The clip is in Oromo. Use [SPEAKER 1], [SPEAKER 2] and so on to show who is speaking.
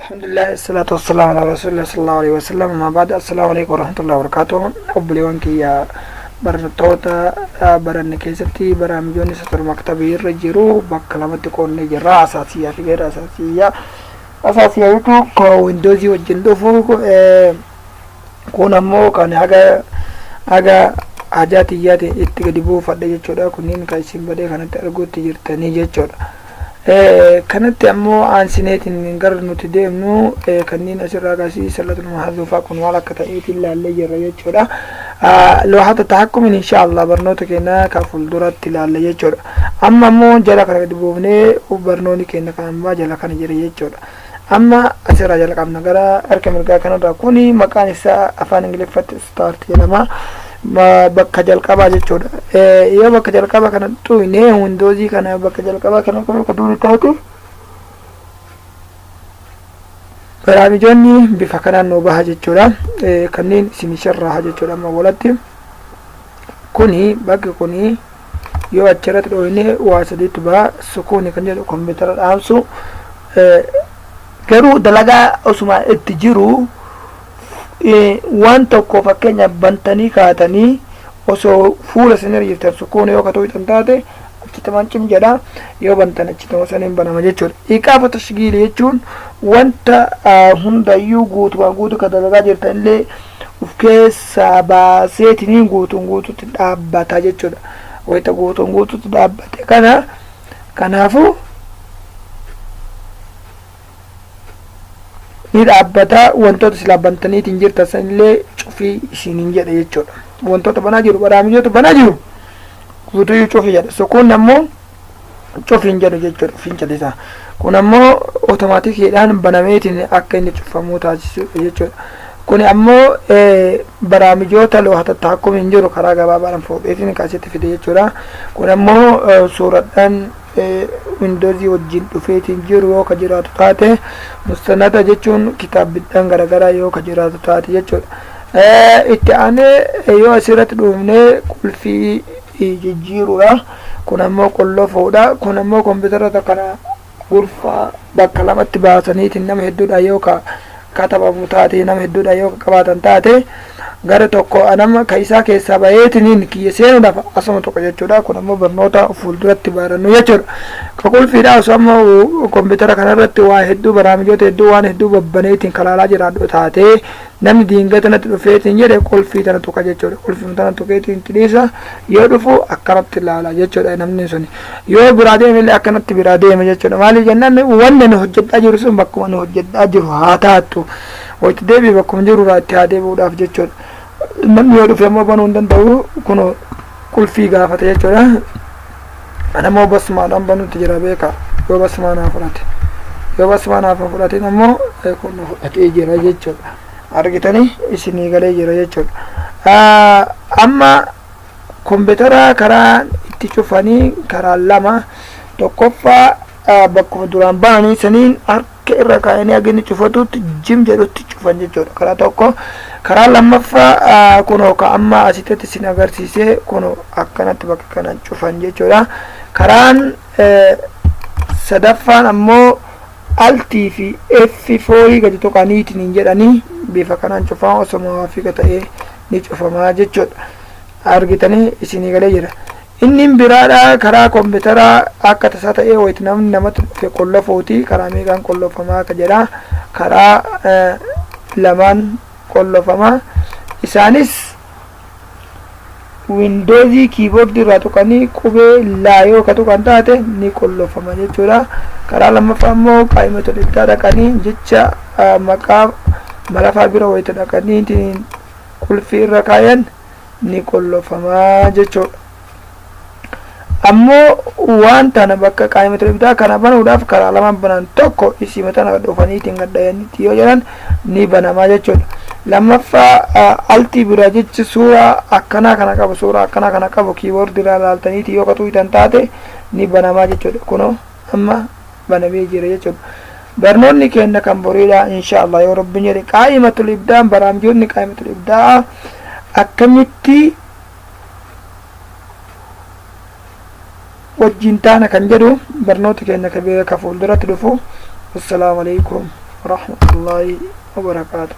[SPEAKER 1] الحمد لله الصلاة والسلام على رسول الله صلى الله عليه وسلم. ما بعد السلام عليكم ورحمة الله وبركاته. أبليون كي يا برتوتا برن كيستي برامجوني ستر مكتبي رجيرو بكلمة تكون نجرا أساسية في غير أساسية يكو كويندوزي وجندوفو كون أمو كان aga hajati yate itti gadi buufadhe jechuudha. Kunniin kan isin badee kanatti arguutti jirtanii jechuudha. Kanatti ammoo aansineetiin gara nuti deemnu kanneen asirraa agarsiisa salatul mahzuufaa kun waan akka ta'eetiin ilaallee jirra jechuudha. Loohata tahakkumin inshaallah barnoota keenya kan fuulduratti ilaalle jechuudha. Amma ammoo jala kana gadi buufnee barnoonni keenya kan ammaa jala kana jira jechuudha. Amma asirraa jalqabna gara harka mirgaa kanarraa kuni maqaan isaa afaan ingiliffatti start jedhama. Bakka jalqabaa jechuudha. Yoo bakka jalqabaa kana tuyne windoozii kana bakka jalqabaa kana akka durii taate barnaamijonni bifa kanaan nuu baha jechuudha. Kanneen isin sharraa jechuudha. Amma walatti kuni bakki kuni yoo achirratti dhoofne waa sadiitu baha. Sukuuni kan jedhu kompiitara dhaamsu garuu dalagaa osuma itti jiru waan tokko fakkeenya bantanii kaatanii osoo fuula isin hirjiftan sukuun yoo katoo itan taate achitaman cim jedha. Yoo bantan achitama saniin banama jechuudha. Iqaafa tashgiili jechuun wanta hundayyuu guutuu ka dalagaa jirtan illee uf keessaa baaseetiniin guutuutti dhaabbata jechuudha. Wayita guutuutti dhaabbate kanaafu ni dhaabbata. Wantoota silaa bantaniitiin jirtan sanillee cufii isiniin jedha jechuudha. Wantoota banaa jiru barnaamijota banaa jiru guutuu cufii jedha. Sukuun ammoo cufiin jedhu jechuudha. Fincilisa kun ammoo otomaatikiidhaan banameetiin akka inni cufamuu taasisu jechuudha. Kun ammoo barnaamijota loohata tahakkumin jiru karaa gabaabaadhaan fuudheetiin kaasitti fide jechuudha. Kun ammoo suuradhaan windoozii wajjin dhufeetiin jiru yoo ka jiraatu taate mustanada jechuun kitaabbiidhaan garagaraa yoo ka jiraatu taate jechuudha. Itti aanee yoo asirratti dhufne qulfii jijjiirudha. Kun ammoo qollofuudha. Kun ammoo kompiitara kana gurfaa bakka lamatti baasaniitiin nama hedduudha yoo ka katabamu taate nama hedduudha yoo ka qabaatan taate gara tokko anama ka isaa keessaa baheetiniin kiyya seenuudhaaf asuma tokko jechuudha. Kun ammoo barnoota fuulduratti barannu jechuudha. Ka qulfiidha osoo ammoo kompiitara kanarratti waa hedduu barnaamijota hedduu waan hedduu babbaneetiin kalaalaa jiraadhu taate namni diingatanatti dhufeetiin jedhe qulfii tana tuqa jechuudha. Qulfii tana tuqeetiin tidhiisa yoo dhufu akkanatti ilaala jechuudha namni suni. Yoo biraa deemillee akkanatti biraa deema jechuudha. Maaliif jennaan wanni nu hojjedhaa jiru sun bakkuma nu hojjedhaa jiru haa taattu. Wayitti deebii bakkuma jirurraa itti haa deebi'uudhaaf jechuudha. Namni yoo dhufe ammoo banuu hin danda'u kun qulfii gaafata jechuudha. Anammoo basmaadhaan banuutti jira beeka. Yoo basmaanaa fudhateen ammoo kun fudhatee jira jechuudha. Argitanii isinii galee jira jechuudha. Amma kompiitara karaa itti cufanii karaa lama tokkoffaa bakkuma duraan bananii saniin harka irra kaa'anii haginni cufatutti jim jedhutti cufan jechuudha. Karaa tokko karaa lammaffaa kunoo ka amma asitti isin agarsiisee kunoo akkanatti bakka kanaan cufan jechuudha. Karaan sadaffaan ammoo altii fi F4 gadi tuqaniitiin jedhanii bifa kanaan cufaa osoma waafiqa ta'ee ni cufamaa jechuudha. Argitanii isinii galee jira. Inni biraadha karaa kompiitaraa akka tasaa ta'ee wayitti namni namatti dhufe qollofuuti. Karaa meeqaan qollofamaa akka jedha. Karaa lamaan qollofamaa. Isaanis windoozii kiiboordii irraa tuqanii qubee laayoo ka tuqan taate ni qollofama jechuudha. Karaa lammaffaa immoo qaa'imata dhibdaa dhaqanii jecha maqaa malafaa bira wayita dhaqanii qulfii irra kaayan ni qollofamaa jechuudha. Ammoo waan tana bakka qaa'imata dhibdaa kana banuudhaaf karaa lamaan banan tokko isii matana dhufaniitiin gaddayanitti yoo jedhan ni banamaa jechuudha. Lammaffaa altii bira jechi suuraa akkanaa kana qabu kiiboordii irraa ilaaltaniiti yoo katuutan taate ni banamaa jechuudha. Kunoo amma banamee jira jechuudha. Barnoonni keenya kan boriidha inshaallah yoo rabbiin jedhe qaa'imatul ibdaa barnaamijonni qaa'imatul ibdaa akkamitti wajjin taana kan jedhu barnoota keenya ka fuulduratti dhufu. Assalaamu alaikum. ورحمة الله وبركاته.